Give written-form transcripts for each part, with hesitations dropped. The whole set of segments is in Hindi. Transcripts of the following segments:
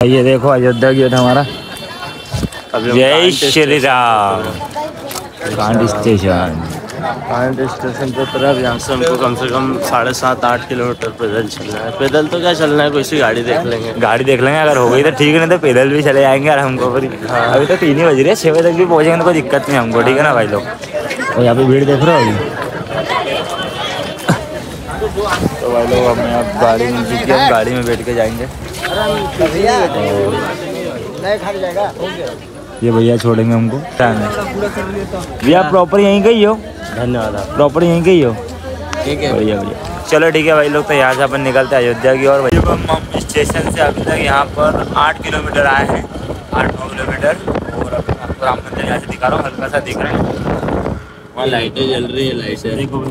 ये देखो अयोध्या गेट हमारा। जय श्री राम। कांट स्टेशन की तरफ यहाँ से हमको कम से कम 7.5-8 किलोमीटर पैदल चलना है। पैदल तो क्या चलना है, कोई सी गाड़ी देख लेंगे। अगर हो गई तो ठीक है, नहीं तो पैदल भी चले जाएंगे यार हमको। अभी तो 3 ही बज रहे हैं, 6 बजे तक भी पहुँचेंगे तो कोई दिक्कत नहीं हमको, ठीक है ना भाई लोग। और यहाँ पे भीड़ देख रहे हो अभी। तो भाई लोग हमें अब गाड़ी मिल चुकी है, हम गाड़ी में बैठ के जाएंगे। ये भैया छोड़ेंगे हमको। भैया प्रॉपर यहीं गई हो? धन्यवाद। प्रॉपर यहीं गई हो? ठीक है भैया। चलो ठीक है भाई लोग, तो यहाँ से अपन निकलते हैं अयोध्या की ओर। भैया हम स्टेशन से अभी तक यहाँ पर 8 किलोमीटर आए हैं, 8-9 किलोमीटर। और अभी आपको राम मंदिर यहाँ से दिखा रहा हूँ, हल्का सा दिख रहा है, वहाँ लाइटें जल रही है। लाइटें देखो।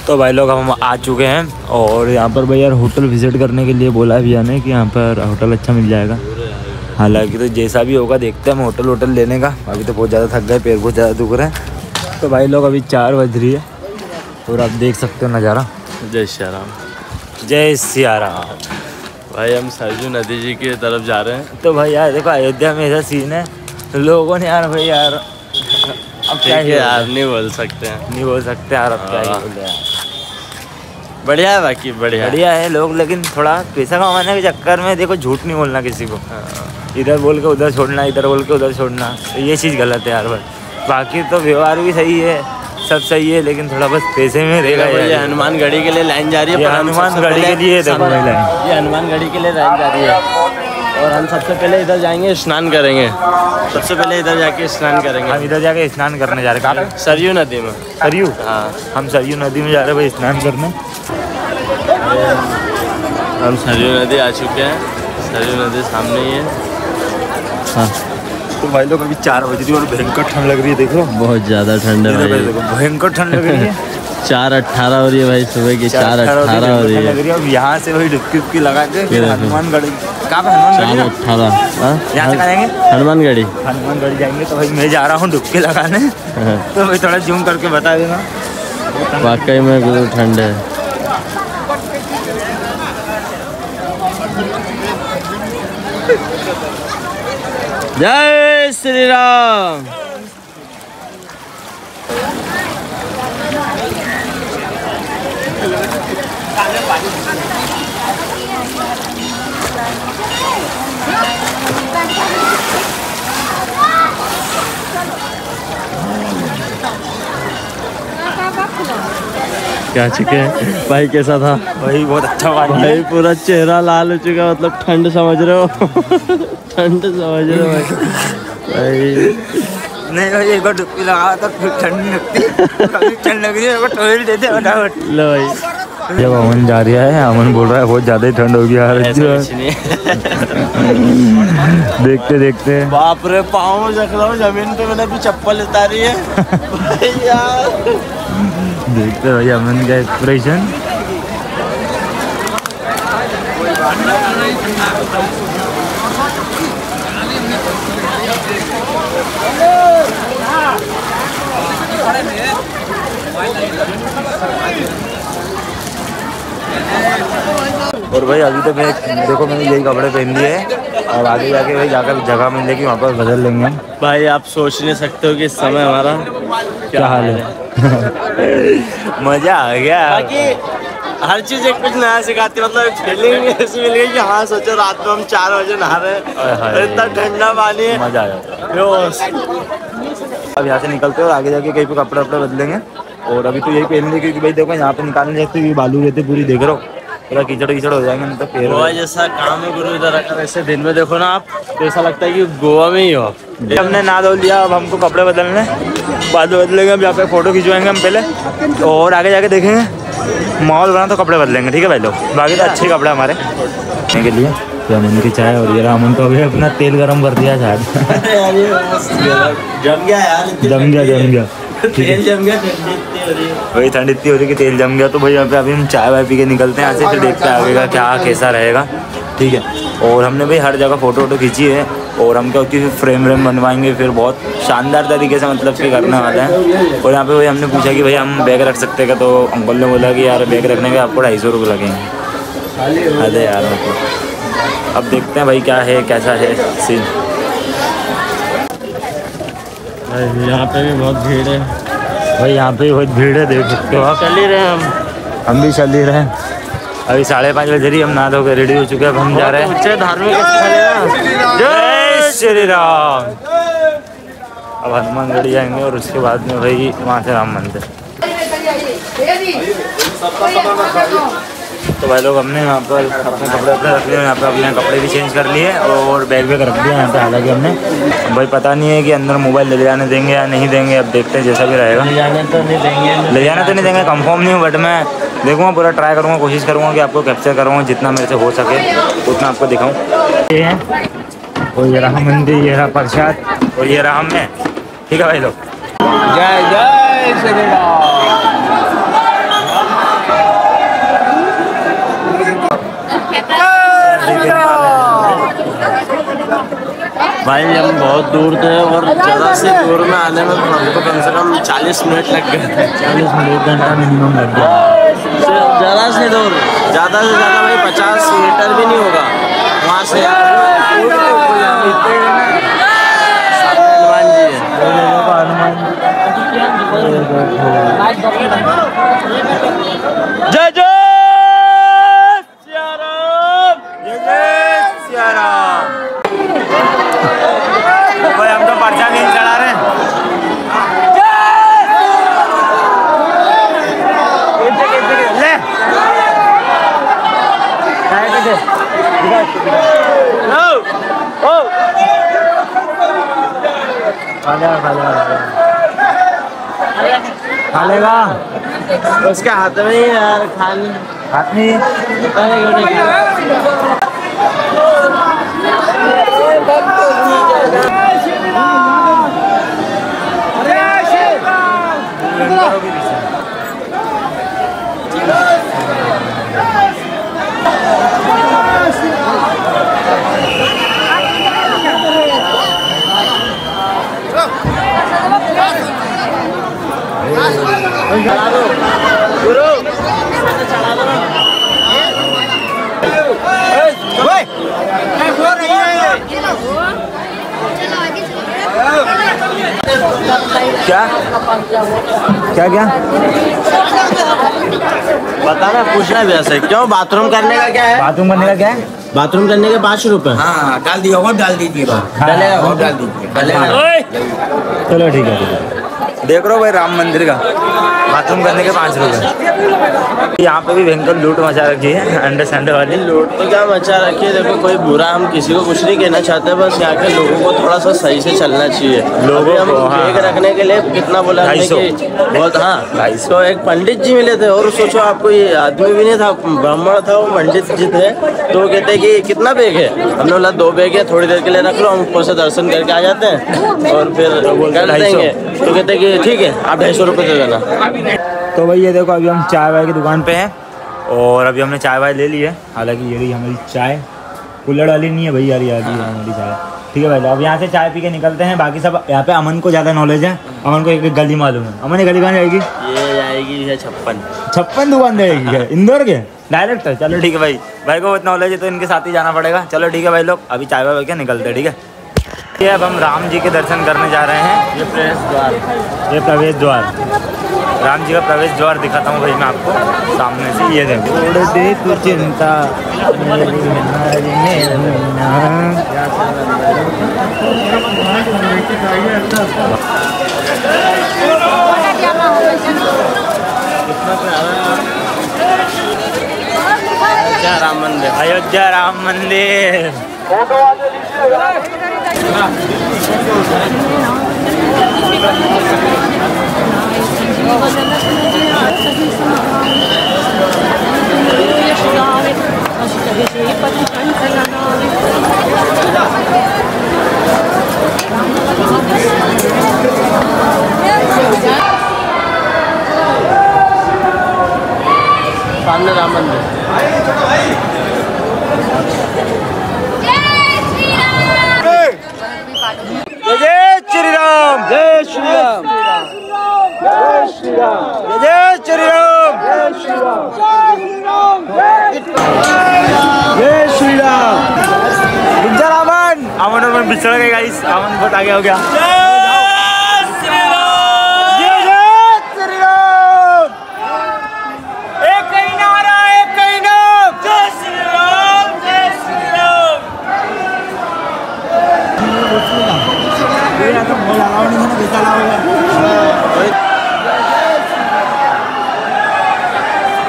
तो भाई लोग हम आ चुके हैं और यहाँ पर भैया होटल विजिट करने के लिए बोला भैया ने कि यहाँ पर होटल अच्छा मिल जाएगा। हालांकि तो जैसा भी होगा देखते हैं हम होटल लेने का। अभी तो बहुत ज़्यादा थक गए, पैर बहुत ज़्यादा दुख रहे हैं। तो भाई लोग अभी 4 बज रही है और आप देख सकते हो नज़ारा। जय श्री राम। जय सिया राम। भाई हम सरयू नदी जी की तरफ जा रहे हैं। तो भाई यार देखो अयोध्या में ऐसा सीन है, लोगों ने यार भाई यार अब क्या यार नहीं बोल सकते यार, अब क्या ही बोले यार। बढ़िया है, बाकी बढ़िया है लोग, लेकिन थोड़ा पैसा कमाने के चक्कर में देखो झूठ नहीं बोलना किसी को। इधर बोल के उधर छोड़ना, इधर बोल के उधर छोड़ना, तो ये चीज़ गलत है यार। बस बाकी तो व्यवहार भी सही है, सब सही है, लेकिन थोड़ा बस पैसे में रहेगा। ये हनुमान गढ़ी के लिए लाइन जा रही है। हनुमान गढ़ी के लिए देखो, ये हनुमान गढ़ी के लिए लाइन जा रही है। और हम सबसे पहले इधर जाएंगे, स्नान करेंगे। सबसे पहले इधर जाके स्नान करेंगे। हम इधर जाके स्नान करने जा रहे हैं। सरयू नदी में। सरयू? हाँ, हम सरयू नदी में जा रहे हैं भाई स्नान करने। हम सरयू नदी आ चुके हैं। सरयू नदी सामने ही है। हाँ तो भाई लोग अभी 4 बज रही है और भयंकर ठंड लग रही है। देखो बहुत ज़्यादा ठंड है भाई, भयंकर ठंड लग रही है। 4:18 हो रही है भाई, सुबह की 4:18 हो रही है। अब यहाँ से वही डुबकी लगा के हनुमान गढ़ी। कहाँ पे? 4:18। यहाँ से जाएंगे हनुमान गढ़ी जाएंगे। तो भाई मैं जा रहा हूँ डुबकी लगाने। तो भाई थोड़ा जूम करके बता देना। वाकई में बहुत ठंड है। जय श्री राम। क्या चुके हैं भाई, कैसा था भाई? बहुत अच्छा भाई, पूरा चेहरा लाल हो चुका, मतलब ठंड समझ रहे हो। ठंड समझ रहे हो भाई। नहीं भाई एक बार डुबकी लगा तो फिर ठंड लगती, ठंड लग रही है, टॉयलेट देते फटाफट। लो भाई, जब अमन जा रहा है, अमन बोल रहा है बहुत ज़्यादा ही ठंड होगी यार। देखते देखते बाप रे, पाँव रख रहा हूँ जमीन पे, मैंने अभी चप्पल उतारी है यार। देखते भाई अमन का एक्सप्रेशन। और भाई अभी तो मैं देखो मैंने यही कपड़े पहन लिए हैं और आगे जाके भाई जाकर जगह मिलेगी वहाँ पर बदल लेंगे हम। भाई आप सोच नहीं सकते हो कि इस समय हमारा क्या हाल है। मजा आ गया। बाकी हर चीज़ एक कुछ नया सिखाती है, मतलब एक फीलिंग ऐसी मिल गई कि हाँ सोचो रात में हम 4 बजे नहा रहे हैं, इतना ठंडा पानी है, मजा आ जाता। अब यहाँ से निकलते हैं और आगे जाके कहीं पे कपड़े बदलेंगे। और अभी तो यही पहन लिए क्योंकि भाई देखो यहाँ पे निकालने जाते हुए बालू रहते पूरी, देख रहे हो पूरा कीचड़ हो जाएंगे। नहीं तो गोवा जैसा काम है गुरु इधर। अगर ऐसे दिन में देखो ना आप तो ऐसा लगता है कि गोवा में ही हो। हमने नहा धो लिया, अब हमको कपड़े बदलने, बालू बदलेंगे। अब यहाँ पे फोटो खिंचवाएंगे हम पहले और आगे जाके देखेंगे माहौल बना तो कपड़े बदलेंगे। ठीक है भाई लोग, बाकी तो अच्छे कपड़े हमारे के लिए। अमन की चाय और ये अमन तो अभी अपना तेल गरम कर दिया शायद। जम गया यार, जम गया तेल जम गया, वही ठंड इतनी हो रही कि तेल जम गया। तो भाई यहाँ पे अभी हम चाय वाय पी के निकलते हैं यहाँ से, फिर देखते हैं आगे का क्या कैसा रहेगा। ठीक है, और हमने भाई हर जगह फ़ोटो खींची है और हम क्या उसकी फ्रेम बनवाएंगे, फिर बहुत शानदार तरीके से मतलब कि करने वाले हैं। और यहाँ पे भाई हमने पूछा कि भाई हम बैग रख सकते हैं क्या, तो अंकल ने बोला कि यार बैग रखने के आपको 250 रुपये लगेंगे। अरे यार मतलब अब देखते हैं भाई क्या है कैसा है सीन। यहाँ पे भी बहुत भीड़ है भाई, यहाँ पे बहुत भीड़ है, देख सकते हो आप। चल ही रहे हम भी चल ही रहे हैं। अभी 5:30 बजे रही, हम नहा धो के रेडी हो चुके हैं। अब हम जा रहे हैं धार्मिक स्थल है। जय श्री राम। अब हनुमानगढ़ी जाएंगे और उसके बाद में भाई वहाँ से राम मंदिर। तो भाई लोग हमने यहाँ पर अपने कपड़े रख लिए, यहाँ पे अपने कपड़े भी चेंज कर लिए और बैग वैग रख दिया यहाँ पे। हालांकि हमने भाई पता नहीं है कि अंदर मोबाइल ले जाने देंगे या नहीं देंगे, अब देखते हैं जैसा भी रहेगा। ले जाने तो नहीं देंगे कंफर्म नहीं हूँ, बट मैं देखूँगा, पूरा ट्राई करूँगा, कोशिश करूँगा कि आपको कैप्चर करूँगा जितना मेरे से हो सके उतना आपको दिखाऊँ। ये है और ये रहा मंदिर, ये रहा प्रसाद और ये रहा मैं। ठीक है भाई लोग, जय जय श्री राम। भाई हम बहुत दूर थे और ज़्यादा से दूर में आने में हमको कम से कम 40 मिनट लग गए। 40 मिनट घंटा मिनिमम लग गया। ज़्यादा से दूर, ज़्यादा से ज़्यादा भाई 50 मीटर भी नहीं होगा वहाँ से। हनुमान जी है। जय जय भाई हम तो पर्चा नहीं चढ़ा रहे हैं। ले खा लेगा उसके हाथ में ही यार, हाथ में क्या क्या क्या बताना, पूछना भी ऐसे क्यों। बाथरूम करने का क्या है? बाथरूम करने का क्या है? बाथरूम करने के 5 रुपए। हाँ डाल दिया, और डाल दीजिएगा, डलेगा और डाल दीजिए, डलेगा। चलो ठीक है। देख रहे हो भाई राम मंदिर का बाथरूम करने के 5 रुपए। यहाँ पे भी भयंकर लूट मचा रखी है, अंडे संडे वाली लूट तो क्या मचा रखी है। देखो कोई बुरा हम किसी को कुछ नहीं कहना चाहते, बस यहाँ के लोगों को थोड़ा सा सही से चलना चाहिए। लोगों हम बैग रखने के लिए कितना बोला कि बहुत, हाँ तो एक पंडित जी मिले थे और सोचो आपको ये आदमी भी नहीं था, ब्राह्मण था, वो पंडित जी थे। तो वो कहते कि कितना बैग है? हमने बोला 2 बैग है, थोड़ी देर के लिए रख लो, हम ऊपर से दर्शन करके आ जाते हैं और फिर कर देंगे। तो कहते कि ठीक है आप 250 रुपये दे देना। तो भाई ये देखो अभी हम चाय वाय की दुकान पे हैं और अभी हमने चाय वाय ले ली है। हालांकि ये रही हमारी चाय, कुल्हड़ वाली नहीं है भाई यार, यार हमारी चाय। ठीक है भाई, अब यहाँ से चाय पी के निकलते हैं। बाकी सब यहाँ पे अमन को ज़्यादा नॉलेज है, अमन को एक गली मालूम है। अमन ये गली कहाँ जाएगी? ये जाएगी 56 दुकान जाएगी क्या इंदौर के डायरेक्ट? चलो ठीक है भाई, भाई को इतना नॉलेज है तो इनके साथ ही जाना पड़ेगा। चलो ठीक है भाई लोग, अभी चाय वाय के निकलते हैं। ठीक है, ये अब हम राम जी के दर्शन करने जा रहे हैं। ये प्रवेश द्वार, ये प्रवेश द्वार, राम जी का प्रवेश द्वार दिखाता हूँ भाई मैं आपको सामने से। ये देखो, छोड़ दे तू चिंता अयोध्या राम मंदिर, अयोध्या राम मंदिर। सामने राम मंदिर। जय श्री राम, जय श्री राम, जय श्री राम, जय श्री राम, जय श्री राम। अमन और मैं बिछड़ गए गाइस, अमन बहुत आगे हो गया।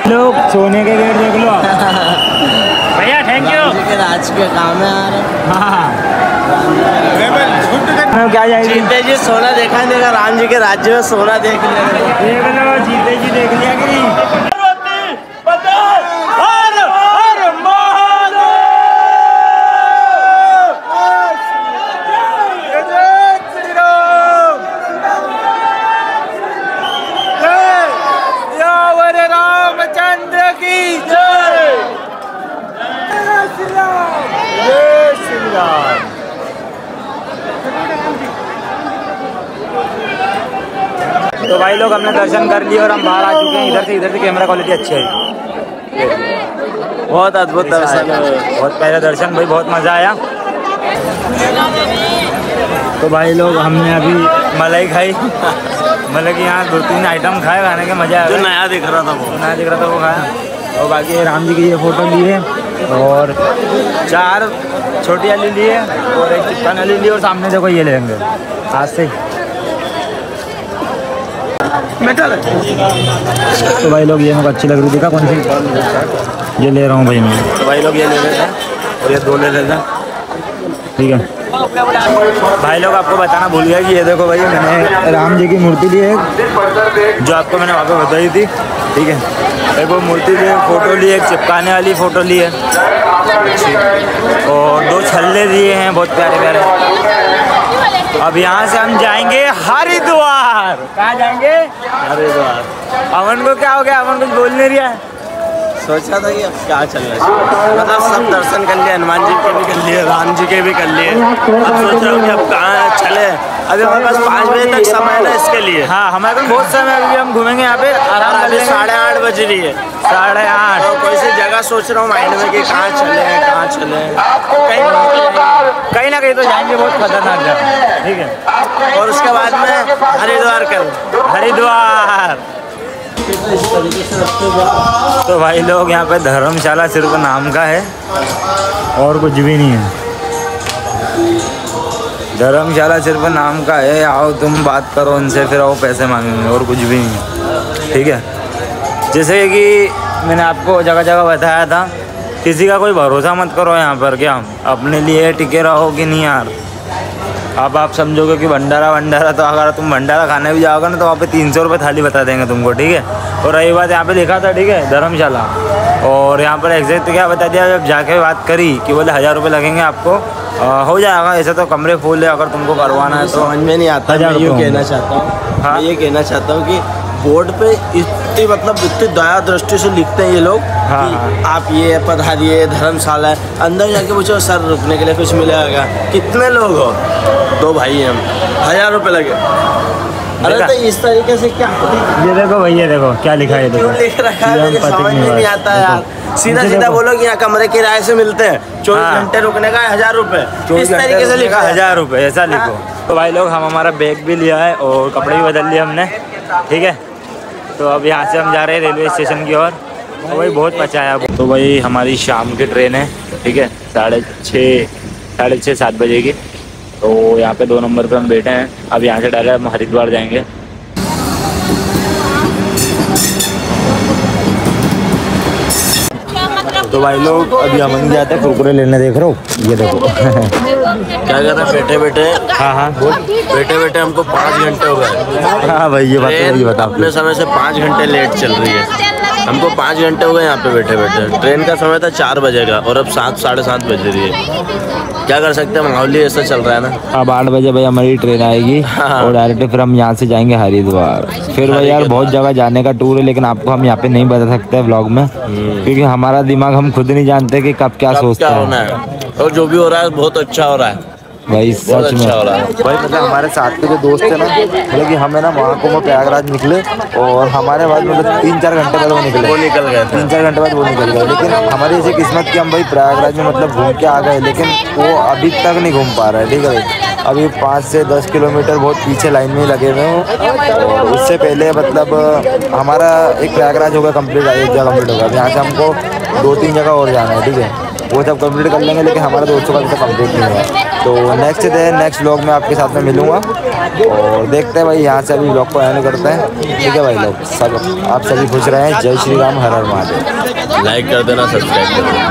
लोग सोने के गेट देख लो भैया, थैंक यू। राज के काम है यार। क्या जाएगी? जीते जी सोना देखा नहीं देगा, राम जी के राज्य में सोना देख लिया। जीते जी देख लिया कि नहीं? तो भाई लोग हमने दर्शन कर लिए और हम बाहर आ चुके हैं। इधर से कैमरा क्वालिटी अच्छी है, बहुत अद्भुत दर्शन है, बहुत पहले दर्शन भाई, बहुत मज़ा आया। तो भाई लोग हमने अभी मलाई खाई, मतलब कि यहाँ 2-3 आइटम खाए, खाने के मज़ा आया। जो नया दिख रहा था वो खाया। और बाकी राम जी की ये फ़ोटो ली है और 4 छोटी वाली ली है और 1 चिकन वाली ली, और सामने देखो ये लेंगे हाथ से। तो भाई लोग ये मुझे अच्छी लग रही थी, कौन सी ये ले रहा हूँ भाई मैं। तो भाई लोग ये ले लेते हैं और ये 2 ले लेते हैं, ठीक है। भाई लोग आपको बताना भूल गया कि ये देखो भाई, मैंने राम जी की मूर्ति ली है जो आपको मैंने वहाँ पे बताई थी, ठीक है। एक वो मूर्ति ली है, फ़ोटो ली है, एक चिपकाने वाली फ़ोटो ली है, और 2 छल्ले दिए हैं बहुत प्यारे प्यारे। अब यहाँ से हम जाएंगे हरिद्वार। कहाँ जाएंगे? हरिद्वार। अमन को क्या हो गया? अमन कुछ बोल नहीं रहा है। सोचा था कि अब क्या चल रहा है, मतलब सब दर्शन कर लिए, हनुमान जी के भी कर लिए, राम जी के भी कर लिए। अब सोच रहा हूँ कि अब कहाँ चले। अभी हमारे पास 5 बजे तक समय है ना इसके लिए। हाँ, हमारे पास बहुत समय है, अभी हम घूमेंगे यहाँ पे आराम। अभी 8:30 बज रही है, 8:30। तो कोई सी जगह सोच रहा हूँ माइंड में कि कहाँ चले, कहीं ना कहीं तो जाएंगे, बहुत खतरनाक जगह, ठीक है। और उसके बाद में हरिद्वार कर हरिद्वार। तो भाई लोग यहाँ पे धर्मशाला सिर्फ नाम का है और कुछ भी नहीं है। धर्मशाला सिर्फ नाम का है, आओ तुम बात करो उनसे, फिर आओ पैसे मांगेंगे, और कुछ भी नहीं है, ठीक है। जैसे कि मैंने आपको जगह जगह बताया था, किसी का कोई भरोसा मत करो यहाँ पर, क्या अपने लिए टिके रहो कि नहीं यार। अब आप समझोगे कि भंडारा, तो अगर तुम भंडारा खाने भी जाओगे ना तो वहाँ पे 300 रुपये थाली बता देंगे तुमको, ठीक है। और रही बात, यहाँ पे लिखा था, ठीक है, धर्मशाला, और यहाँ पर एग्जैक्ट क्या बता दिया, जब जाके बात करी कि बोले 1000 रुपये लगेंगे आपको, हो जाएगा। ऐसे तो कमरे फुल है, अगर तुमको करवाना है तो। समझ में नहीं आता। मैं ये कहना चाहता हूँ, हाँ, ये कहना चाहता हूँ कि बोर्ड पे इतनी दया दृष्टि से लिखते हैं ये लोग, हाँ, कि आप ये पधारिए, धर्मशाला है। अंदर जाके पूछो सर रुकने के लिए कुछ मिलेगा? कितने लोग हो? 2 भाई हैं हम, 1000 रुपये लगे। अरे तो इस तरीके से क्या? ये देखो भाई, ये देखो क्या लिखा है, क्यों लिख रखा है, मुझे समझ में नहीं आता यार। सीधा बोलो कि यहाँ कमरे किराए से मिलते हैं, 24 घंटे रुकने का 1000 रुपये, इस तरीके से लिखा 1000 रुपये, ऐसा लिखो। तो भाई लोग हम हमारा बैग भी लिया है और कपड़े भी बदल लिए हमने, ठीक है। तो अब यहाँ से हम जा रहे हैं रेलवे स्टेशन की ओर। तो भाई बहुत मचा है। तो भाई हमारी शाम की ट्रेन है, ठीक है, 6:30 7 बजे की। तो यहाँ पे 2 नंबर पे हम बैठे हैं। अब यहाँ से डायरेक्ट हम हरिद्वार जाएंगे। तो भाई लोग अभी हम नहीं जाते, कुरकुरे लेने देख रहे हो, ये देखो। क्या कर रहे हैं बैठे बैठे? हाँ बैठे बैठे हमको 5 घंटे हो गए। हाँ भाई, ये बात तो बता, अपने समय से 5 घंटे लेट चल रही है। हमको 5 घंटे हो गए यहाँ पे बैठे बैठे। ट्रेन का समय था 4 बजे का और अब 7 साढ़े 7 बज रही है। क्या कर सकते हैं, माहौल ही ऐसा चल रहा है ना। अब 8 बजे भाई हमारी ट्रेन आएगी और डायरेक्ट फिर हम यहाँ से जाएंगे हरिद्वार। फिर भाई यार बहुत जगह जाने का टूर है, लेकिन आपको हम यहाँ पे नहीं बता सकते व्लॉग में, क्योंकि हमारा दिमाग हम खुद नहीं जानते कि कब क्या सोचते हैं। और जो भी हो रहा है बहुत अच्छा हो रहा है। भाई सच में अच्छा हो रहा है। भाई मतलब हमारे साथ के जो दोस्त है ना, मतलब कि हमें ना वहाँ को वो प्रयागराज निकले और हमारे बाद मतलब 3-4 घंटे बाद वो निकल गए, 3-4 घंटे बाद वो निकल गए। लेकिन हमारी ऐसी किस्मत कि हम भाई प्रयागराज में मतलब घूम के आ गए, लेकिन वो अभी तक नहीं घूम पा रहा है। ठीक है भाई, अभी 5 से 10 किलोमीटर बहुत पीछे लाइन में ही लगे हुए हो। और उससे पहले मतलब हमारा एक प्रयागराज होगा कंप्लीट, अयोध्या कंप्लीट होगा। यहाँ से हमको 2-3 जगह और जाना है। ठीक है, वो सब कंप्लीट कर लेंगे, लेकिन हमारा दोस्तों का अभी तक कंप्लीट नहीं हुआ। तो नेक्स्ट व्लॉग में आपके साथ में मिलूँगा और देखते हैं भाई यहाँ से अभी व्लॉग को एंड करते हैं। ठीक है भाई, लोग सब आप सभी खुश रहें। जय श्री राम, हर हर महादेव। लाइक कर देना, सब्सक्राइब कर देना।